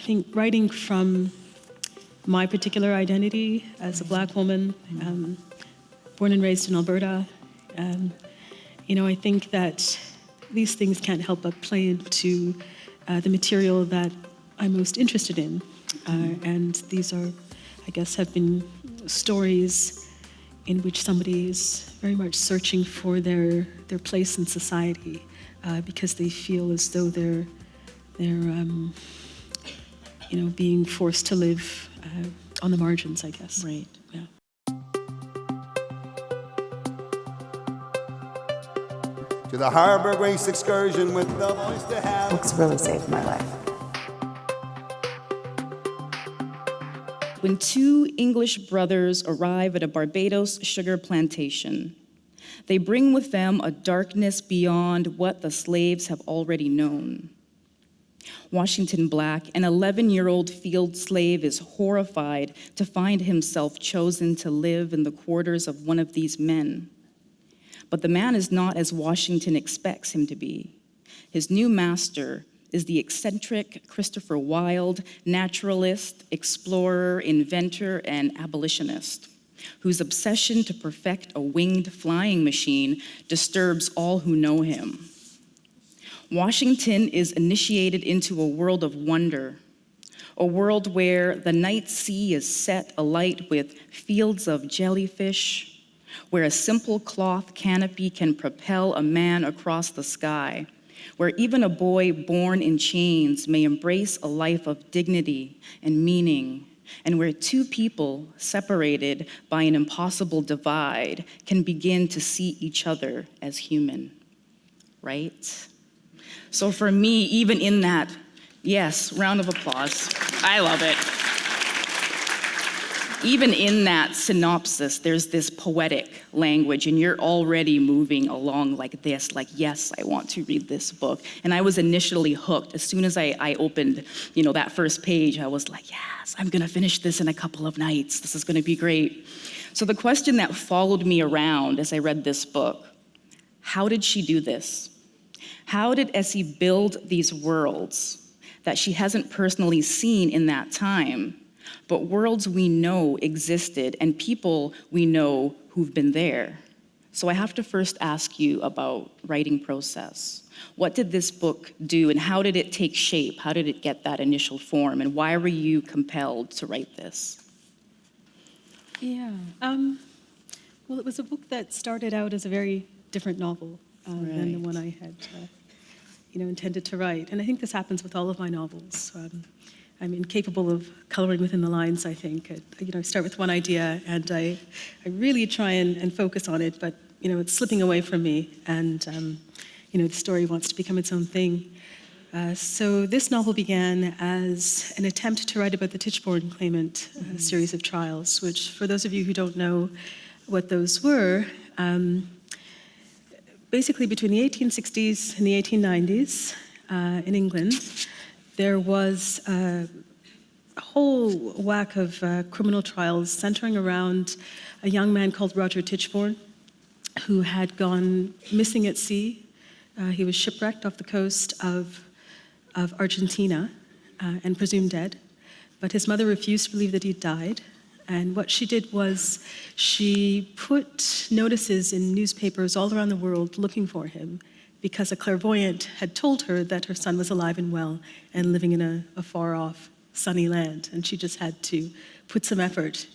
think writing from my particular identity as a Black woman, born and raised in Alberta, I think that these things can't help but play into the material that I'm most interested in. And these are, I guess, have been stories in which somebody is very much searching for their place in society because they feel as though they're being forced to live on the margins, I guess. Right. Yeah. To the Harbor Grace excursion with the voice to have. Books really saved my life. When two English brothers arrive at a Barbados sugar plantation, they bring with them a darkness beyond what the slaves have already known. Washington Black, an 11-year-old field slave, is horrified to find himself chosen to live in the quarters of one of these men. But the man is not as Washington expects him to be. His new master is the eccentric Christopher Wilde, naturalist, explorer, inventor, and abolitionist, whose obsession to perfect a winged flying machine disturbs all who know him. Washington is initiated into a world of wonder, a world where the night sea is set alight with fields of jellyfish, where a simple cloth canopy can propel a man across the sky, where even a boy born in chains may embrace a life of dignity and meaning, and where two people separated by an impossible divide can begin to see each other as human, right? So for me, even in that, yes, round of applause, I love it. Even in that synopsis, there's this poetic language, and you're already moving along like this, like, yes, I want to read this book. And I was initially hooked. As soon as I opened, that first page, I was like, yes, I'm gonna finish this in a couple of nights. This is gonna be great. So the question that followed me around as I read this book, how did she do this? How did Esi build these worlds that she hasn't personally seen in that time, but worlds we know existed and people we know who've been there? So I have to first ask you about writing process. What did this book do and how did it take shape? How did it get that initial form? And why were you compelled to write this? Yeah. Well, it was a book that started out as a very different novel than the one I had intended to write. And I think this happens with all of my novels. I'm incapable of coloring within the lines, I think. I start with one idea and I really try and focus on it, but it's slipping away from me and the story wants to become its own thing. So this novel began as an attempt to write about the Tichborne claimant series of trials, which for those of you who don't know what those were, basically between the 1860s and the 1890s in England, there was a whole whack of criminal trials centering around a young man called Roger Tichborne, who had gone missing at sea. He was shipwrecked off the coast of Argentina and presumed dead, but his mother refused to believe that he'd died. And what she did was she put notices in newspapers all around the world looking for him because a clairvoyant had told her that her son was alive and well and living in a far-off, sunny land. And she just had to put some effort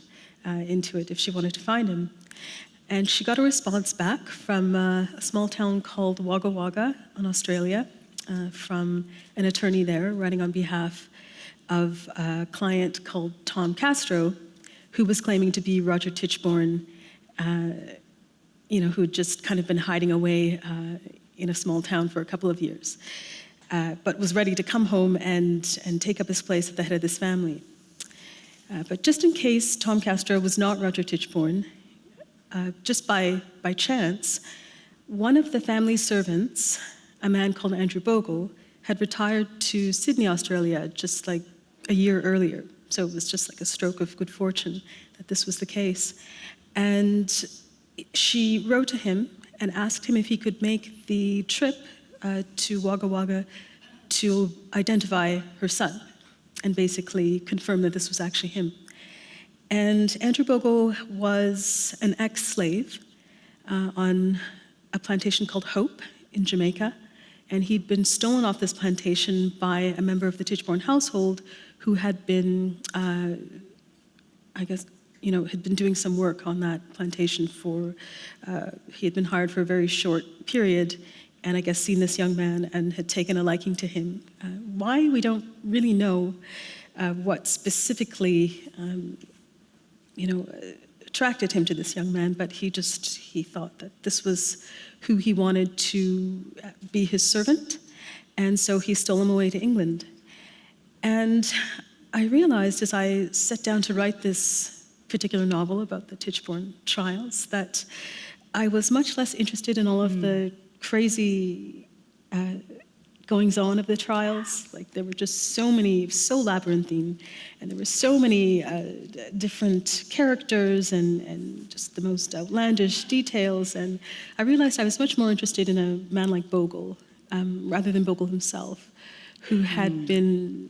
into it if she wanted to find him. And she got a response back from a small town called Wagga Wagga in Australia from an attorney there writing on behalf of a client called Tom Castro, who was claiming to be Roger Tichborne, who had just kind of been hiding away in a small town for a couple of years, but was ready to come home and take up his place at the head of this family. But just in case Tom Castro was not Roger Tichborne, just by chance, one of the family servants, a man called Andrew Bogle, had retired to Sydney, Australia, just like a year earlier. So it was just like a stroke of good fortune that this was the case. And she wrote to him and asked him if he could make the trip to Wagga Wagga to identify her son. and basically confirm that this was actually him. And Andrew Bogle was an ex-slave on a plantation called Hope in Jamaica, and he'd been stolen off this plantation by a member of the Tichborne household who had been, had been doing some work on that plantation for, he had been hired for a very short period, and I guess seen this young man and had taken a liking to him. Why, we don't really know what specifically, attracted him to this young man, but he thought that this was who he wanted to be his servant, and so he stole him away to England. And I realized as I sat down to write this particular novel about the Tichborne trials that I was much less interested in all of the crazy goings-on of the trials. Like, there were just so labyrinthine, and there were so many different characters and just the most outlandish details. And I realized I was much more interested in a man like Bogle, rather than Bogle himself, who had been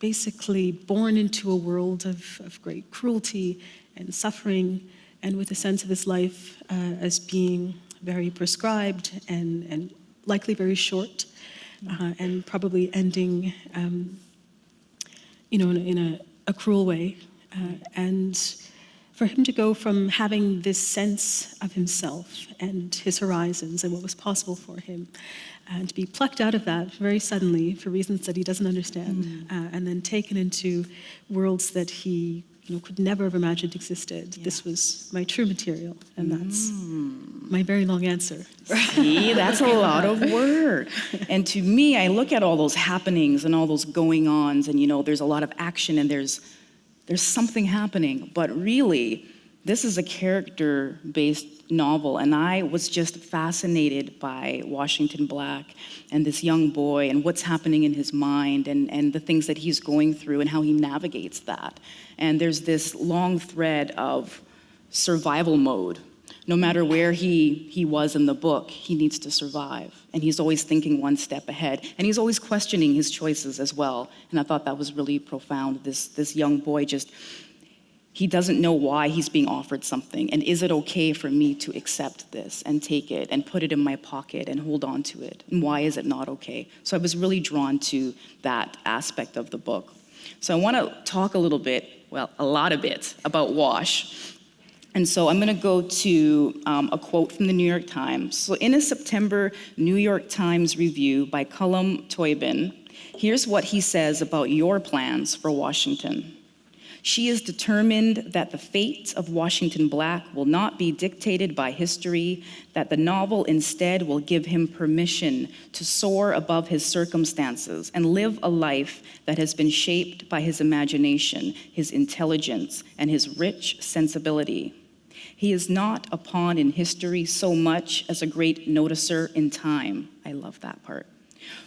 basically born into a world of great cruelty and suffering, and with a sense of his life as being very prescribed and likely very short, and probably ending, in a cruel way. And for him to go from having this sense of himself and his horizons and what was possible for him, and to be plucked out of that very suddenly for reasons that he doesn't understand, and then taken into worlds that he could never have imagined existed. Yeah. This was my true material, and that's my very long answer. See, that's a lot of work. And to me, I look at all those happenings and all those going-ons, and there's a lot of action and there's something happening. But really, this is a character-based novel, and I was just fascinated by Washington Black and this young boy and what's happening in his mind and the things that he's going through and how he navigates that. And there's this long thread of survival mode. No matter where he was in the book, he needs to survive. And he's always thinking one step ahead. And he's always questioning his choices as well. And I thought that was really profound. This young boy he doesn't know why he's being offered something. And is it okay for me to accept this and take it and put it in my pocket and hold on to it? And why is it not okay? So I was really drawn to that aspect of the book. So I want to talk a lot of it about Wash. And so I'm going to go to a quote from the New York Times. So in a September New York Times review by Cullum Toybin, here's what he says about your plans for Washington. She is determined that the fate of Washington Black will not be dictated by history, that the novel instead will give him permission to soar above his circumstances and live a life that has been shaped by his imagination, his intelligence, and his rich sensibility. He is not a pawn in history so much as a great noticer in time. I love that part.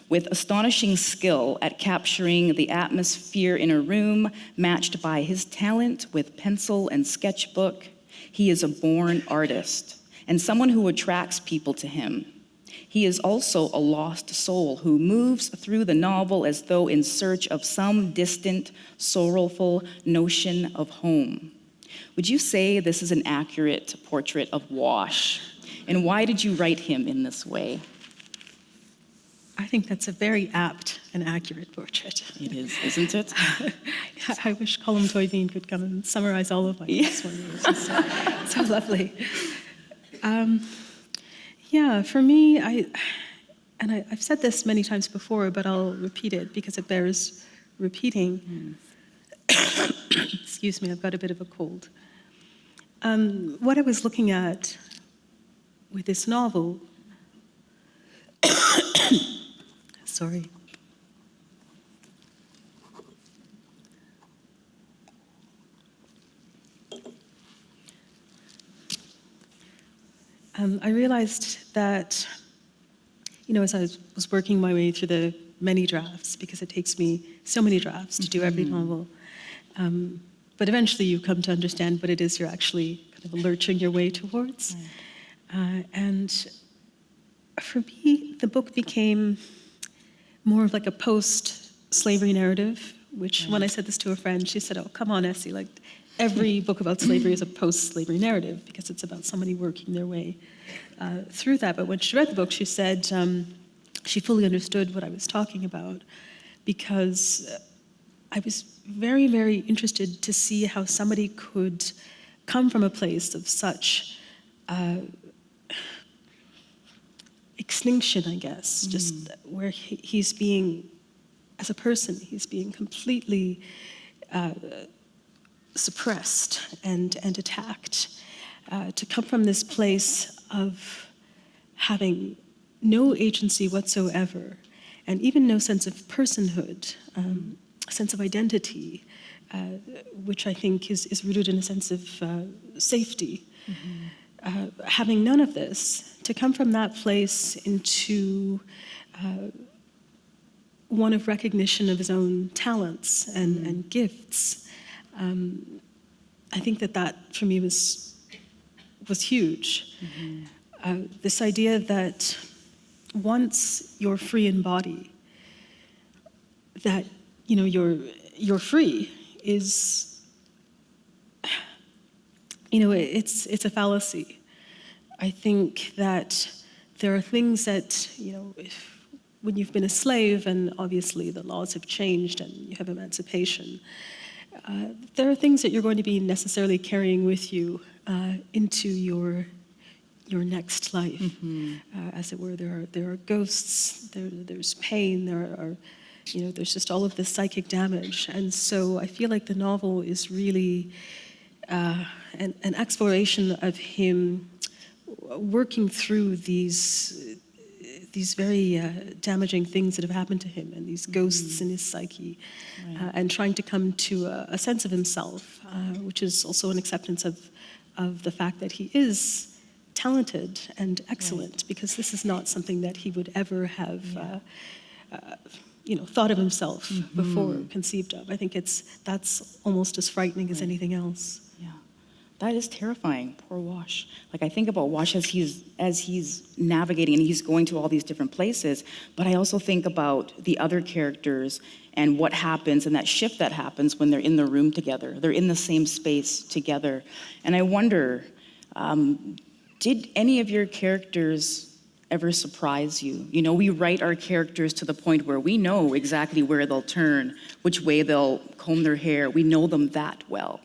With astonishing skill at capturing the atmosphere in a room, matched by his talent with pencil and sketchbook, he is a born artist and someone who attracts people to him. He is also a lost soul who moves through the novel as though in search of some distant, sorrowful notion of home. Would you say this is an accurate portrait of Wash? And why did you write him in this way? I think that's a very apt and accurate portrait. It is, isn't it? I wish Cullum Toybin could come and summarize all of my books for me. It's just so lovely. For me, I've said this many times before, but I'll repeat it because it bears repeating. Excuse me, I've got a bit of a cold. What I was looking at with this novel, sorry. I realized that, as I was working my way through the many drafts, because it takes me so many drafts to do every novel, but eventually you come to understand what it is you're actually kind of lurching your way towards. And for me, the book became more of like a slavery narrative, which when I said this to a friend, she said, "Oh, come on, Esi, like every book about slavery is a post-slavery narrative because it's about somebody working their way through that." But when she read the book, she said she fully understood what I was talking about because I was very, very interested to see how somebody could come from a place of such extinction, I guess, just where he's being, as a person, he's being completely suppressed and attacked, to come from this place of having no agency whatsoever, and even no sense of personhood, sense of identity, which I think is rooted in a sense of safety. Having none of this, to come from that place into one of recognition of his own talents and gifts, I think that for me was huge. This idea that once you're free in body, that you're free is, it's a fallacy. I think that there are things that, when you've been a slave, and obviously the laws have changed and you have emancipation, there are things that you're going to be necessarily carrying with you into your next life, as it were. There are ghosts. There's pain. There's just all of this psychic damage, and so I feel like the novel is really an exploration of him working through these very damaging things that have happened to him, and these ghosts in his psyche, and trying to come to a sense of himself, which is also an acceptance of the fact that he is talented and excellent, because this is not something that he would ever have thought of himself before, conceived of. I think that's almost as frightening as anything else. Yeah, that is terrifying. Poor Wash. Like, I think about Wash as he's navigating and he's going to all these different places, but I also think about the other characters and what happens and that shift that happens when they're in the room together. They're in the same space together. And I wonder, did any of your characters ever surprise you? We write our characters to the point where we know exactly where they'll turn, which way they'll comb their hair. We know them that well.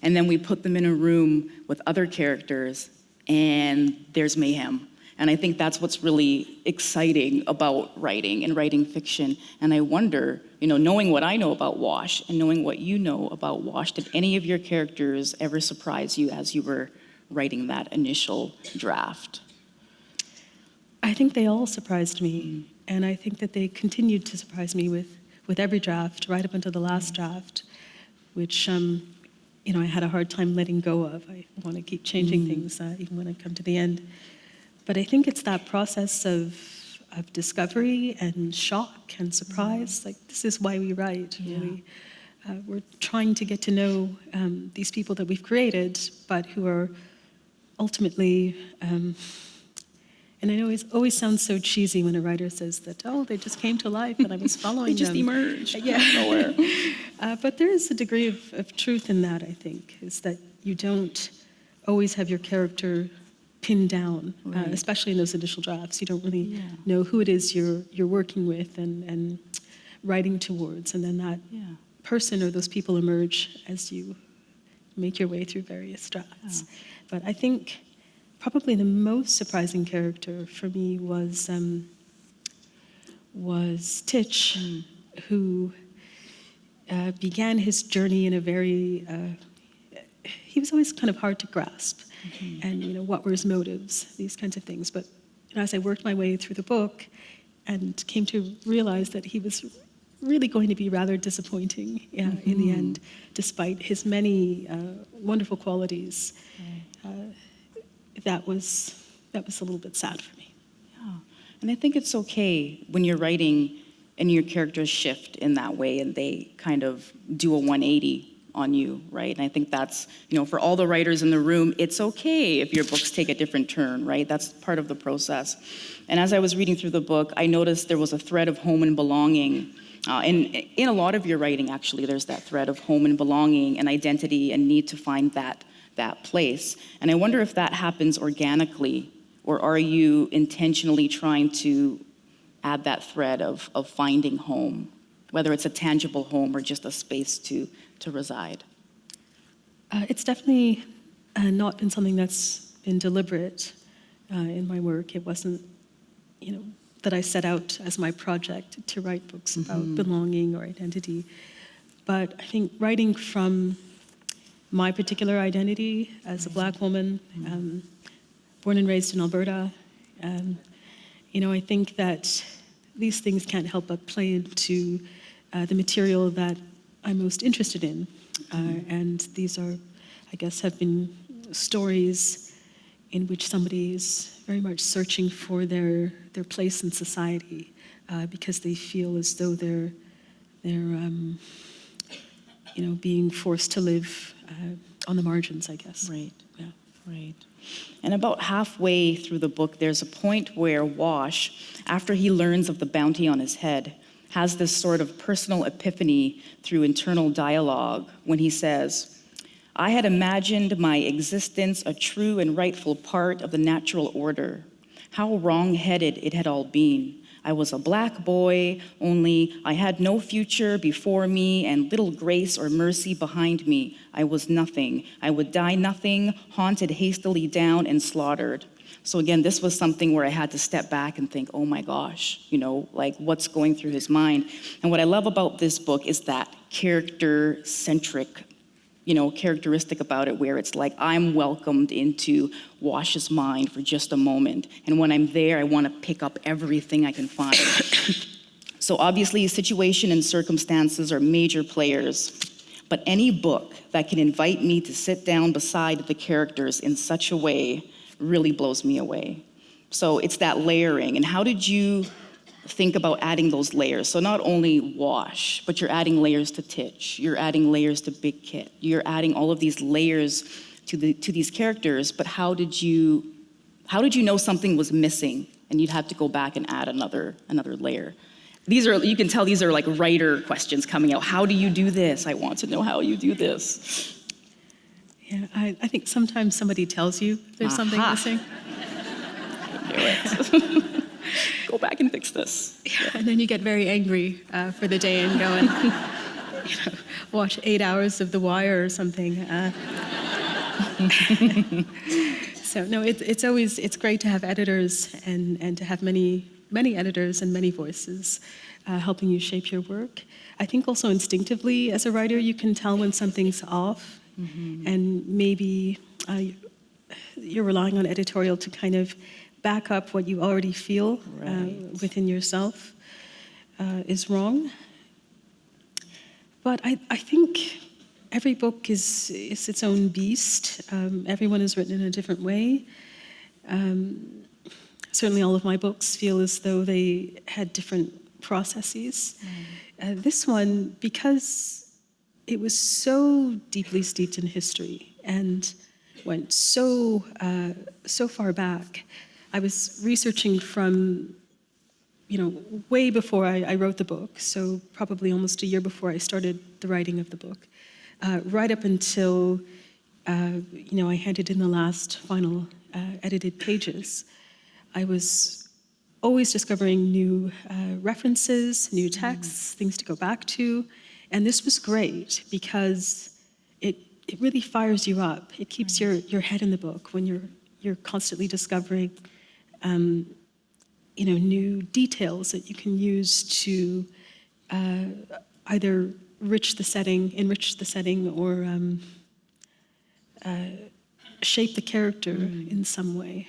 And then we put them in a room with other characters, and there's mayhem. And I think that's what's really exciting about writing and writing fiction. And I wonder, knowing what I know about Wash and knowing what you know about Wash, did any of your characters ever surprise you as you were writing that initial draft? I think they all surprised me, and I think that they continued to surprise me with every draft, right up until the last draft, which I had a hard time letting go of. I want to keep changing things, even when I come to the end. But I think it's that process of discovery and shock and surprise. Like, this is why we write, really. We're trying to get to know these people that we've created, but who are ultimately, and I know it always sounds so cheesy when a writer says that, they just came to life and I was following them. They just emerged out of nowhere. But there is a degree of truth in that, I think, is that you don't always have your character pinned down, especially in those initial drafts. You don't really know who it is you're working with and writing towards, and then that person or those people emerge as you make your way through various drafts. But I think probably the most surprising character for me was Titch, who began his journey in a very, he was always kind of hard to grasp, and what were his motives, these kinds of things. But as I worked my way through the book and came to realize that he was really going to be rather disappointing in the end, despite his many wonderful qualities. That was a little bit sad for me. Yeah, and I think it's okay when you're writing and your characters shift in that way and they kind of do a 180 on you, right? And I think that's, for all the writers in the room, it's okay if your books take a different turn, right? That's part of the process. And as I was reading through the book, I noticed there was a thread of home and belonging And in a lot of your writing, actually, there's that thread of home and belonging and identity and need to find that place. And I wonder if that happens organically, or are you intentionally trying to add that thread of finding home, whether it's a tangible home or just a space to reside? It's definitely not been something that's been deliberate in my work. It wasn't, that I set out as my project to write books about belonging or identity. But I think writing from my particular identity as a Black woman, born and raised in Alberta, I think that these things can't help but play into the material that I'm most interested in. And these are, I guess, have been stories in which somebody is very much searching for their place in society because they feel as though they're being forced to live on the margins, I guess. Right. Yeah. Right. And about halfway through the book, there's a point where Wash, after he learns of the bounty on his head, has this sort of personal epiphany through internal dialogue when he says, "I had imagined my existence a true and rightful part of the natural order. How wrong-headed it had all been. I was a Black boy, only I had no future before me and little grace or mercy behind me. I was nothing. I would die nothing, haunted hastily down and slaughtered." So again, this was something where I had to step back and think, oh my gosh, what's going through his mind? And what I love about this book is that character-centric characteristic about it, where it's like I'm welcomed into Wash's mind for just a moment. And when I'm there, I want to pick up everything I can find. So obviously, situation and circumstances are major players, but any book that can invite me to sit down beside the characters in such a way really blows me away. So it's that layering. And how did you think about adding those layers? So not only Wash, but you're adding layers to Titch, you're adding layers to Big Kit, you're adding all of these layers to these characters, but how did you know something was missing and you'd have to go back and add another layer? You can tell these are like writer questions coming out. How do you do this? I want to know how you do this. Yeah, I think sometimes somebody tells you there's something missing. I knew it. Go back and fix this. Yeah, and then you get very angry for the day and go and watch 8 hours of The Wire or something. So no, it's great to have editors and to have many editors and many voices helping you shape your work. I think also instinctively as a writer you can tell when something's off, and maybe you're relying on editorial to kind of back up what you already feel within yourself is wrong. But I think every book is its own beast. Everyone is written in a different way. Certainly all of my books feel as though they had different processes. This one, because it was so deeply steeped in history and went so far back, I was researching from, way before I wrote the book, so probably almost a year before I started the writing of the book, right up until, I handed in the last final edited pages. I was always discovering new references, new texts, things to go back to, and this was great because it really fires you up. It keeps your head in the book when you're constantly discovering new details that you can use to either enrich the setting, or shape the character in some way.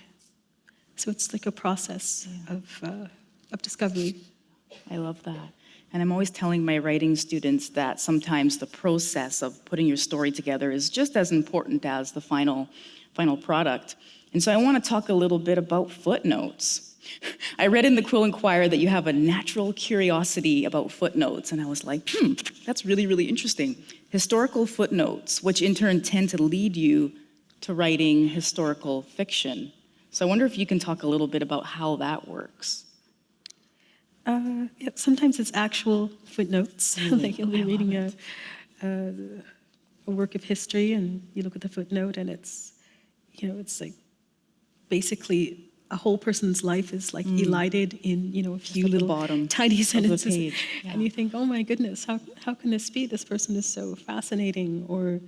So it's like a process of discovery. I love that. And I'm always telling my writing students that sometimes the process of putting your story together is just as important as the final product. And so I want to talk a little bit about footnotes. I read in the Quill and Choir that you have a natural curiosity about footnotes, and I was like, that's really, really interesting. Historical footnotes, which in turn tend to lead you to writing historical fiction. So I wonder if you can talk a little bit about how that works. Yeah, sometimes it's actual footnotes. Like you'll be reading a work of history and you look at the footnote and it's, it's like basically a whole person's life is like elided in, a few at the little bottom tiny of the sentences. page, yeah. And you think, oh my goodness, how can this be? This person is so fascinating, or,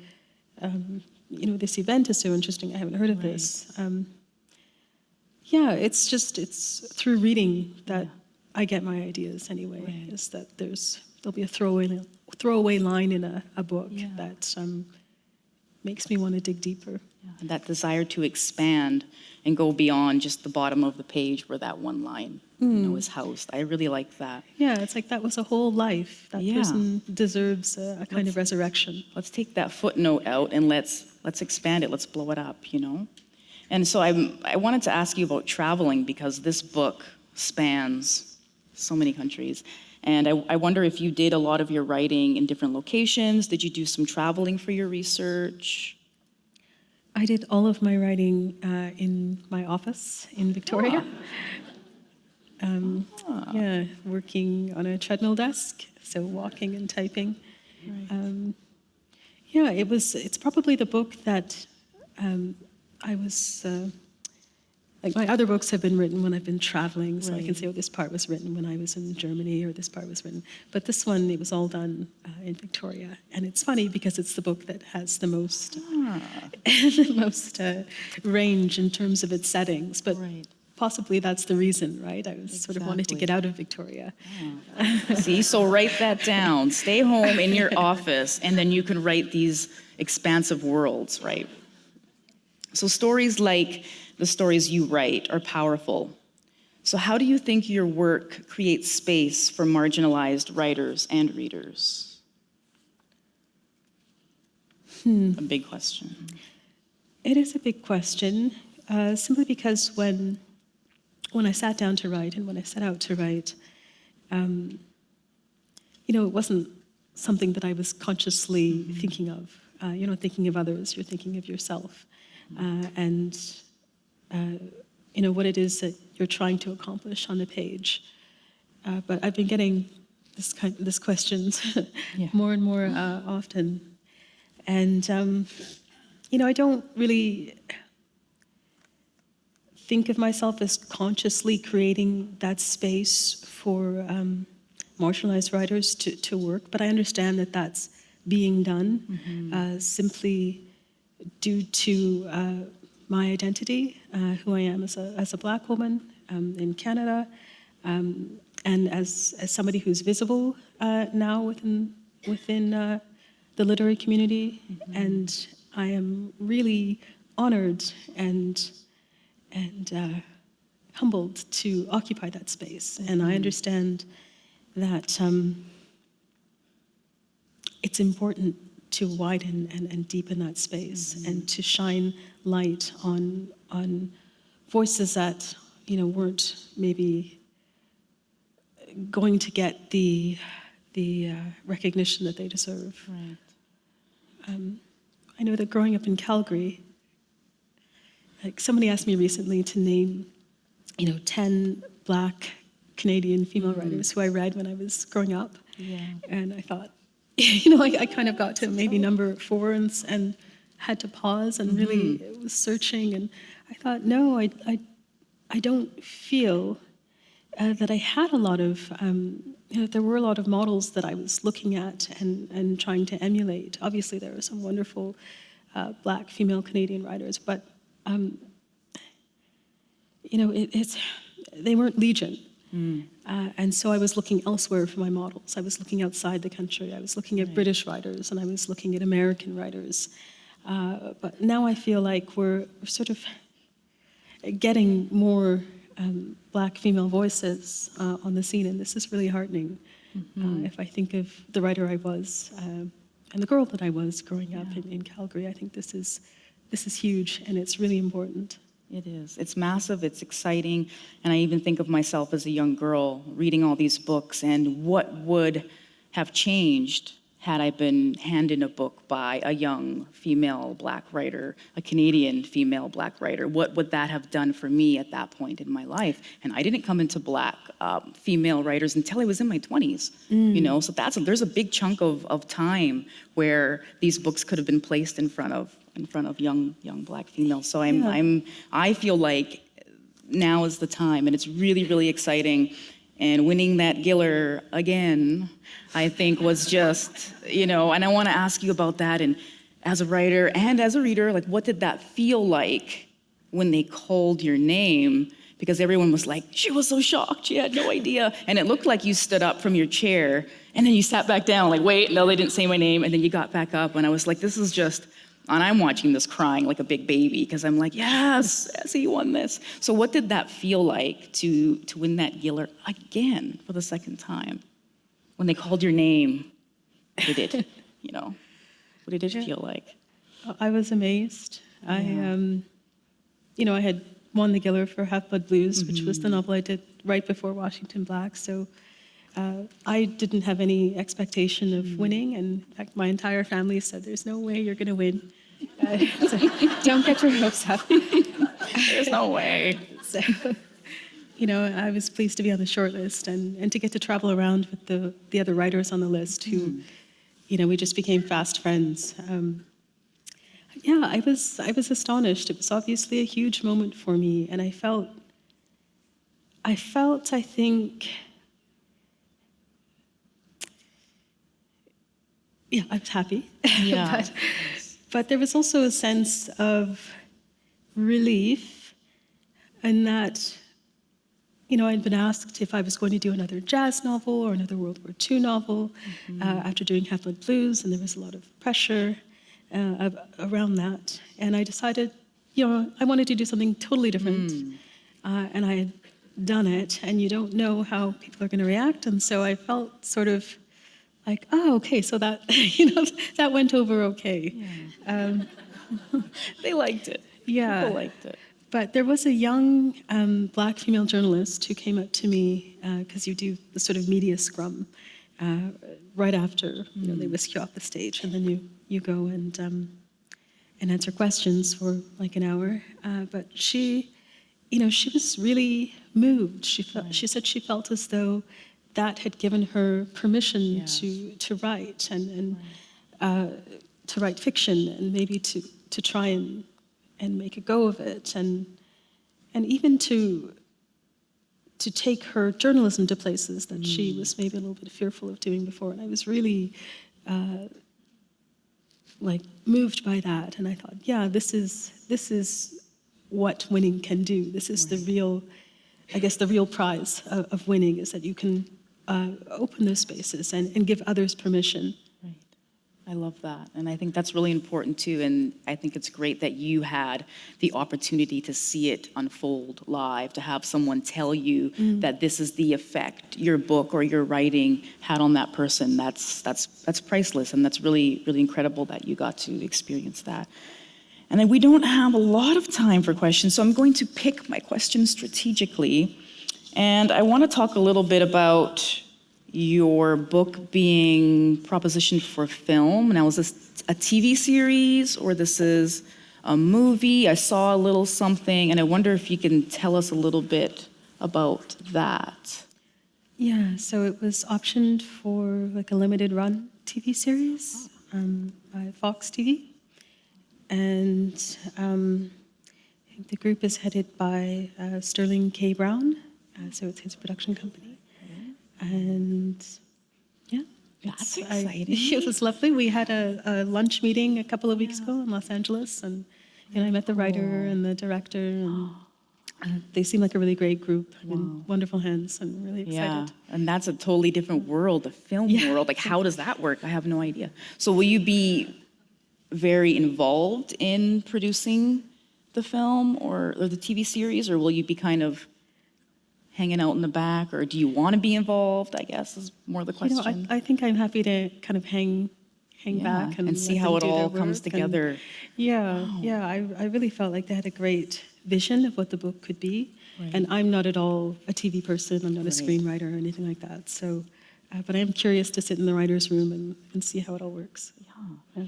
this event is so interesting. I haven't heard of this. Yeah, it's through reading that I get my ideas anyway. Right. Is that there'll be a throwaway line in a book that makes me want to dig deeper. And that desire to expand and go beyond just the bottom of the page where that one line is housed. I really like that. Yeah, it's like that was a whole life. That person deserves a kind of resurrection. Let's take that footnote out and let's expand it. Let's blow it up, And so I wanted to ask you about traveling, because this book spans so many countries. And I wonder if you did a lot of your writing in different locations. Did you do some traveling for your research? I did all of my writing in my office in Victoria. Yeah, working on a treadmill desk, so walking and typing. Right. Yeah, it's probably the book that I was, like my other books have been written when I've been traveling, so I can say, oh, this part was written when I was in Germany, or this part was written. But this one, it was all done in Victoria. And it's funny because it's the book that has the most, the most range in terms of its settings. But possibly that's the reason, right? I was sort of wanted to get out of Victoria. See, so write that down. Stay home in your office, and then you can write these expansive worlds, right? So stories like the stories you write are powerful. So how do you think your work creates space for marginalized writers and readers? A big question. It is a big question, simply because when I sat down to write and when I set out to write, it wasn't something that I was consciously thinking of. You're not thinking of others, you're thinking of yourself. And what it is that you're trying to accomplish on the page. But I've been getting this questions more and more often. And, I don't really think of myself as consciously creating that space for marginalized writers to work, but I understand that that's being done simply due to my identity, who I am as a Black woman in Canada, and as somebody who's visible now within the literary community, and I am really honored and humbled to occupy that space. And I understand that it's important to widen and deepen that space and to shine light on voices that weren't maybe going to get the recognition that they deserve. Right. I know that growing up in Calgary, like somebody asked me recently to name 10 Black Canadian female writers who I read when I was growing up, and I thought, I kind of got to maybe number 4 and had to pause and really was searching, and I thought, no, I don't feel that I had a lot of, there were a lot of models that I was looking at and trying to emulate. Obviously, there are some wonderful Black female Canadian writers, but they weren't legion. And so I was looking elsewhere for my models. I was looking outside the country. I was looking at British writers, and I was looking at American writers. But now I feel like we're sort of getting more Black female voices on the scene, and this is really heartening. If I think of the writer I was and the girl that I was growing up in Calgary, I think this is huge, and it's really important. It is. It's massive, it's exciting, and I even think of myself as a young girl reading all these books and what would have changed had I been handed a book by a young female Black writer, a Canadian female Black writer? What would that have done for me at that point in my life? And I didn't come into Black female writers until I was in my 20s, you know? So there's a big chunk of time where these books could have been placed in front of young Black females. So I feel like now is the time, and it's really, really exciting. And winning that Giller again, I think, was just, you know, and I want to ask you about that. And as a writer and as a reader, like, what did that feel like when they called your name? Because everyone was like, she was so shocked, she had no idea. And it looked like you stood up from your chair, and then you sat back down, like, wait, no, they didn't say my name. And then you got back up, and I was like, this is just, and I'm watching this crying like a big baby, because I'm like, yes, Esi won this. So what did that feel like to win that Giller again for the second time? When they called your name, what did it, you know, what did it feel like? I was amazed. I had won the Giller for Half-Blood Blues, which was the novel I did right before Washington Black. So I didn't have any expectation of winning. And in fact, my entire family said, there's no way you're going to win. So don't get your hopes up. There's no way. So, you know, I was pleased to be on the short list and to get to travel around with the other writers on the list who, you know, we just became fast friends. I was astonished. It was obviously a huge moment for me, and I felt, I think, I was happy. Yeah. but there was also a sense of relief in that, you know, I'd been asked if I was going to do another jazz novel or another World War II novel after doing Half-Blood Blues, and there was a lot of pressure around that. And I decided, you know, I wanted to do something totally different. And I had done it, and you don't know how people are going to react. And so I felt sort of like, oh, okay, so that, you know, that went over okay. Yeah. They liked it. Yeah. People liked it. But there was a young Black female journalist who came up to me, because you do the sort of media scrum right after, you know, they whisk you off the stage, and then you go and answer questions for like an hour. But she, you know, she was really moved. She said she felt as though that had given her permission to write and to write fiction, and maybe to try and make a go of it, and even to take her journalism to places that she was maybe a little bit fearful of doing before. And I was really like moved by that, and I thought, yeah, this is what winning can do. This is the real, I guess, the real prize of winning, is that you can open those spaces and give others permission. Right. I love that. And I think that's really important too. And I think it's great that you had the opportunity to see it unfold live, to have someone tell you that this is the effect your book or your writing had on that person. That's priceless. And that's really, really incredible that you got to experience that. And then we don't have a lot of time for questions, so I'm going to pick my questions strategically. And I want to talk a little bit about your book being propositioned for film. Now, is this a TV series or this is a movie? I saw a little something, and I wonder if you can tell us a little bit about that. Yeah, so it was optioned for like a limited run TV series by Fox TV. And the group is headed by Sterling K. Brown, so it's his production company. And yeah, That's exciting. It was lovely. We had a lunch meeting a couple of weeks ago in Los Angeles, and you know, I met the writer and the director, and they seem like a really great group. In wonderful hands, and really excited. Yeah, and that's a totally different world, the film world. Like, how does that work? I have no idea. So will you be very involved in producing the film or the TV series, or will you be kind of hanging out in the back, or do you want to be involved, I guess, is more the question. You know, I think I'm happy to kind of hang back and see let how them it do their all comes work. together. I really felt like they had a great vision of what the book could be. Right. And I'm not at all a TV person. I'm not a screenwriter or anything like that. So But I am curious to sit in the writer's room and see how it all works. Yeah.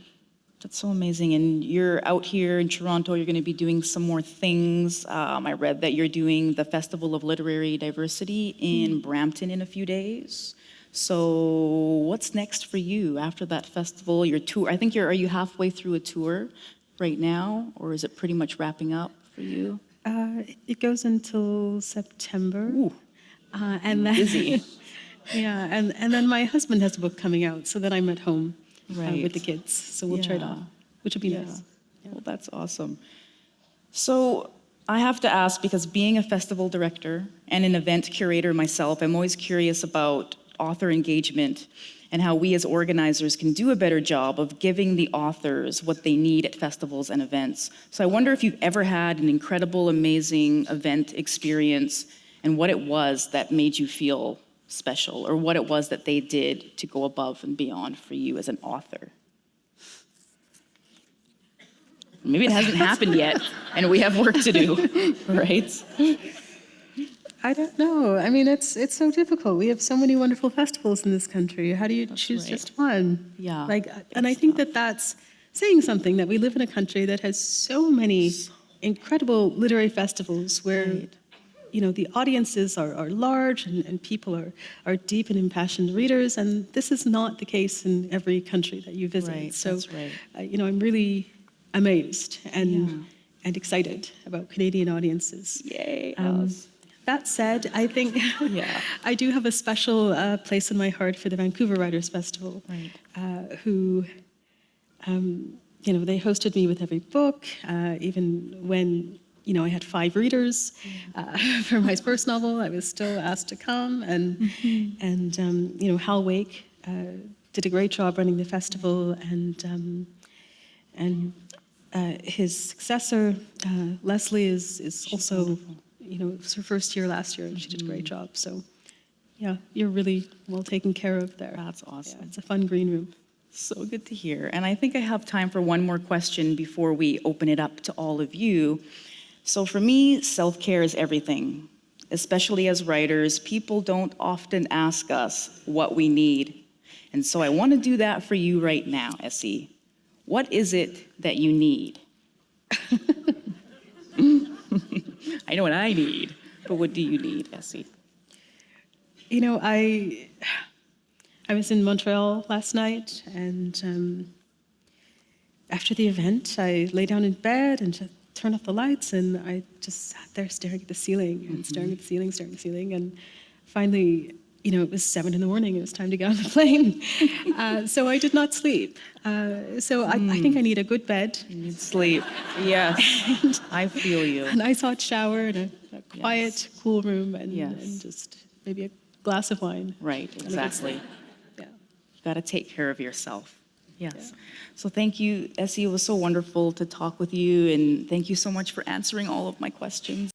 That's so amazing. And you're out here in Toronto, you're going to be doing some more things. I read that you're doing the Festival of Literary Diversity in Brampton in a few days. So what's next for you after that festival, your tour? I think are you halfway through a tour right now, or is it pretty much wrapping up for you? It goes until September. Ooh, and then, busy. Yeah, and then my husband has a book coming out, so then I'm at home Right. with the kids. So we'll trade off, which will be nice. Yeah. Well, that's awesome. So I have to ask, because being a festival director and an event curator myself, I'm always curious about author engagement and how we as organizers can do a better job of giving the authors what they need at festivals and events. So I wonder if you've ever had an incredible, amazing event experience and what it was that made you feel special, or what it was that they did to go above and beyond for you as an author. Maybe it hasn't happened yet, and we have work to do, right? I don't know. I mean, it's so difficult. We have so many wonderful festivals in this country. How do you choose right. just one? Yeah, And I think that that's saying something, that we live in a country that has so many incredible literary festivals where, Right. the audiences are large and people are deep and impassioned readers, and this is not the case in every country that you visit. Right, So, that's right. I'm really amazed and excited about Canadian audiences. Yay, That said, I think Yeah. I do have a special place in my heart for the Vancouver Writers Festival, Right. who, they hosted me with every book, even when, I had 5 readers for my first novel. I was still asked to come, and Hal Wake did a great job running the festival, and his successor, Leslie, is also. It was her first year last year, and she did a great job. So, yeah, you're really well taken care of there. That's awesome. Yeah, it's a fun green room. So good to hear. And I think I have time for one more question before we open it up to all of you. So for me, self-care is everything. Especially as writers, people don't often ask us what we need. And so I want to do that for you right now, Esi. What is it that you need? I know what I need, but what do you need, Esi? I was in Montreal last night, and after the event, I lay down in bed and just turned off the lights, and I just sat there staring at the ceiling and staring at the ceiling, and finally, it was 7 a.m. It was time to get on the plane. So I did not sleep. I think I need a good bed. You need sleep. Yes, I feel you. A nice hot shower and a quiet, cool room, and just maybe a glass of wine. Right, exactly. Yeah. You got to take care of yourself. Yes. Yeah. So thank you, Esi. It was so wonderful to talk with you, and thank you so much for answering all of my questions.